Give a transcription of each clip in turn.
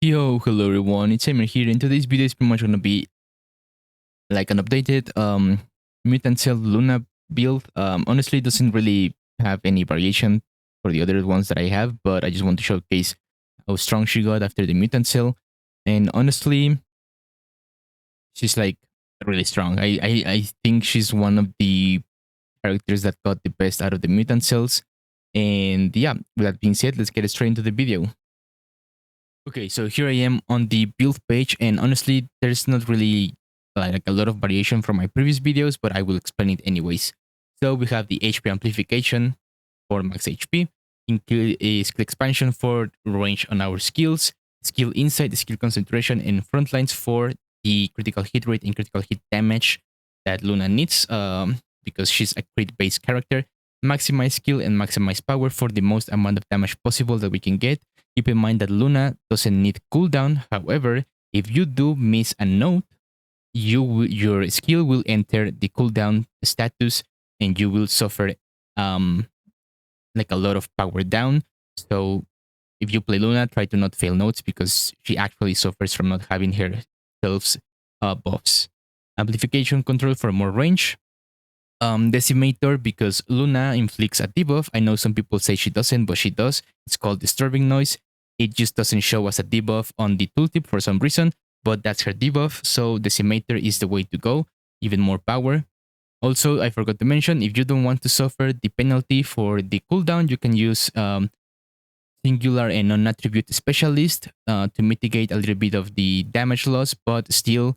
Yo, hello everyone, it's Emir here, and today's video is pretty much gonna be like an updated Mutant Cell Luna build. Honestly, it doesn't really have any variation for the other ones that I have, but I just want to showcase how strong she got after the Mutant Cell. And honestly, she's like really strong. I think she's one of the characters that got the best out of the Mutant Cells. And yeah, with that being said, let's get straight into the video. Okay, so here I am on the build page, and honestly, there's not really like a lot of variation from my previous videos, but I will explain it anyways. So we have the HP amplification for max HP, include a skill expansion for range on our skills, skill insight, skill concentration, and front lines for the critical hit rate and critical hit damage that Luna needs because she's a crit-based character. Maximize skill and maximize power for the most amount of damage possible that we can get. Keep in mind that Luna doesn't need cooldown. However, if you do miss a note, your skill will enter the cooldown status and you will suffer like a lot of power down. So if you play Luna, try to not fail notes because she actually suffers from not having her selves buffs. Amplification control for more range. Decimator because Luna inflicts a debuff. I know some people say she doesn't, but she does. It's called Disturbing Noise. It just doesn't show as a debuff on the tooltip for some reason, but that's her debuff. So Decimator is the way to go. Even more power. Also, I forgot to mention, if you don't want to suffer the penalty for the cooldown, you can use Singular and Non-Attribute Specialist to mitigate a little bit of the damage loss, but still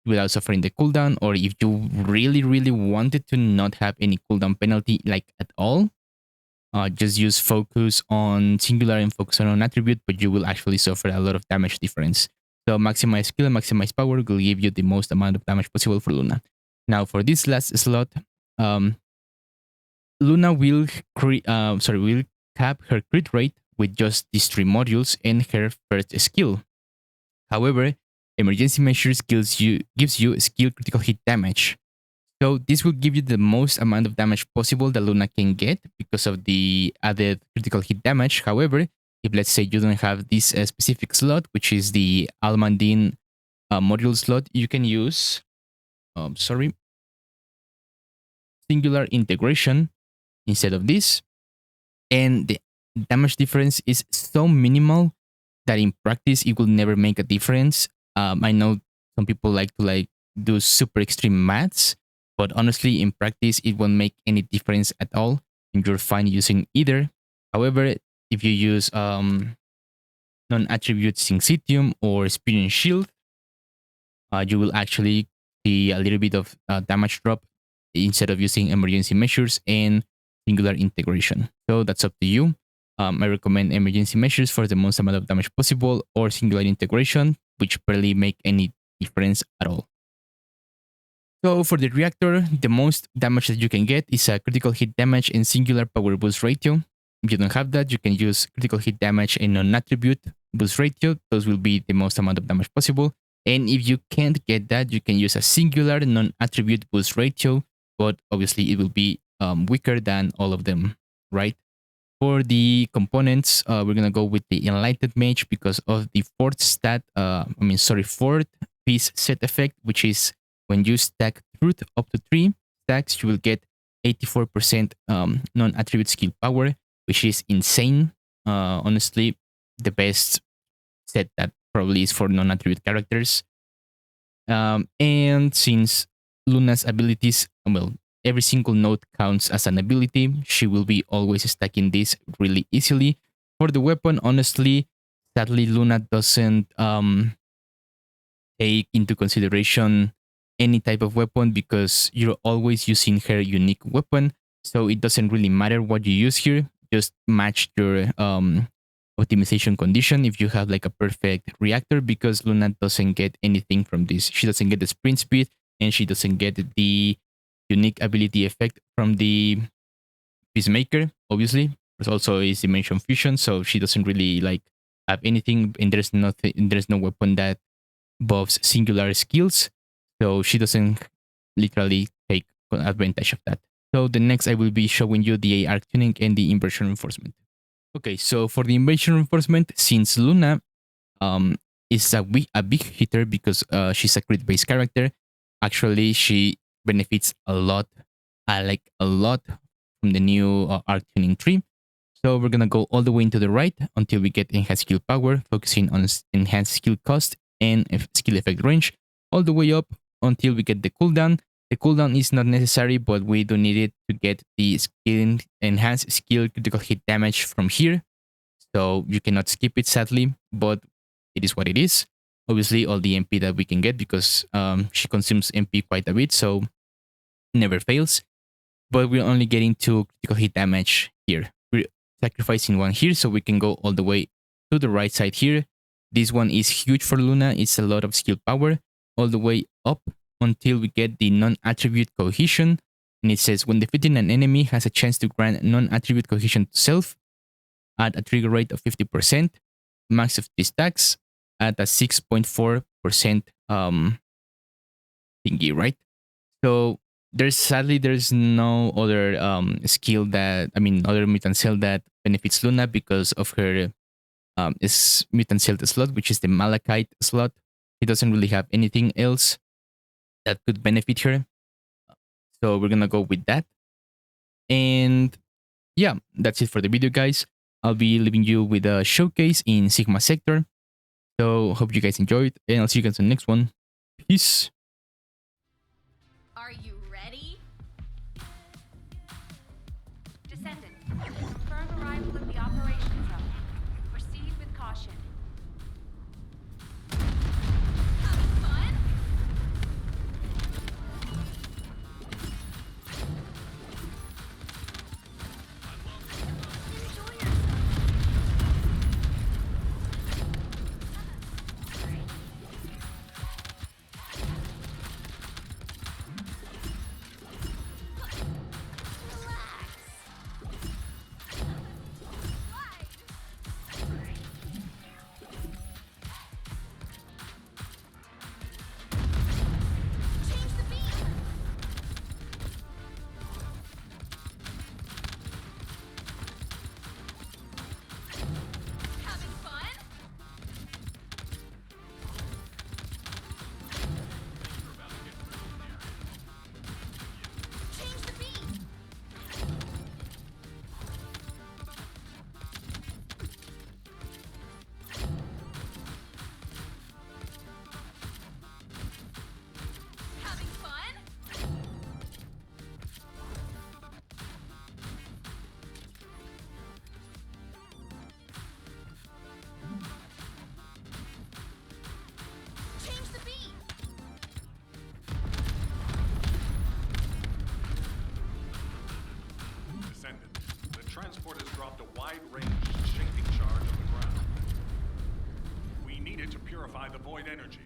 without suffering the cooldown. Or if you really wanted to not have any cooldown penalty like at all, just use focus on Singular and focus on attribute, but you will actually suffer a lot of damage difference. So maximize skill and maximize power will give you the most amount of damage possible for Luna. Now for this last slot, Luna will will cap her crit rate with just these 3 modules and her first skill. However, emergency measures gives you skill critical hit damage. So this will give you the most amount of damage possible that Luna can get because of the added critical hit damage. However, if let's say you don't have this specific slot, which is the Almandine module slot, you can use Singular Integration instead of this. And the damage difference is so minimal that in practice it will never make a difference. I know some people like to do super extreme maths, but honestly, in practice, it won't make any difference at all, and you're fine using either. However, if you use non-attribute Syncytium or Spirit Shield, you will actually see a little bit of damage drop instead of using emergency measures and Singular Integration. So that's up to you. I recommend emergency measures for the most amount of damage possible, or Singular Integration, which barely make any difference at all. So for the Reactor, the most damage that you can get is a critical hit damage and singular power boost ratio. If you don't have that, you can use critical hit damage and non-attribute boost ratio. Those will be the most amount of damage possible. And if you can't get that, you can use a singular non-attribute boost ratio, but obviously it will be weaker than all of them, right? For the components, we're gonna go with the Enlightened Mage because of the fourth piece set effect, which is when you stack Truth up to 3 stacks, you will get 84% non-attribute skill power, which is insane. Honestly, the best set that probably is for non-attribute characters. And since Luna's abilities, well, every single node counts as an ability, she will be always stacking this really easily. For the weapon, honestly, sadly, Luna doesn't take into consideration any type of weapon because you're always using her unique weapon. So it doesn't really matter what you use here. Just match your optimization condition if you have like a perfect reactor, because Luna doesn't get anything from this. She doesn't get the sprint speed and she doesn't get the unique ability effect from the Peacemaker, obviously. There's also is Dimension Fusion, so she doesn't really like have anything, and there's no weapon that buffs singular skills. So she doesn't literally take advantage of that. So the next I will be showing you the arc tuning and the inversion reinforcement. Okay, so for the inversion reinforcement, since Luna is a big hitter because she's a crit based character. Actually, she benefits a lot, like a lot from the new arc tuning tree. So we're gonna go all the way into the right until we get enhanced skill power, focusing on enhanced skill cost and skill effect range, all the way up until we get the cooldown. The cooldown is not necessary, but we do need it to get the skill enhanced skill critical hit damage from here. So you cannot skip it, sadly, but it is what it is. Obviously, all the MP that we can get because she consumes MP quite a bit, so never fails. But we're only getting 2 critical hit damage here. We're sacrificing one here, so we can go all the way to the right side here. This one is huge for Luna. It's a lot of skill power, all the way up until we get the non-attribute cohesion. And it says, when defeating an enemy has a chance to grant non-attribute cohesion to self at a trigger rate of 50%, max of 3 stacks at a 6.4% thingy, right? So there's no other skill that, other mutant cell that benefits Luna because of her is mutant cell slot, which is the Malachite slot. He doesn't really have anything else that could benefit her. So we're gonna go with that. And yeah, that's it for the video, guys. I'll be leaving you with a showcase in Sigma Sector. So hope you guys enjoyed, and I'll see you guys in the next one. Peace. Are you ready? Descendant, confirm arrival in the operations zone. Proceed with caution. Having fun? Enjoy yourself. Descendant, the transport has dropped a wide-range shaping charge on the ground. We need it to purify the void energy.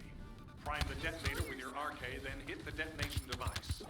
Prime the detonator with your Arche, then hit the detonation device.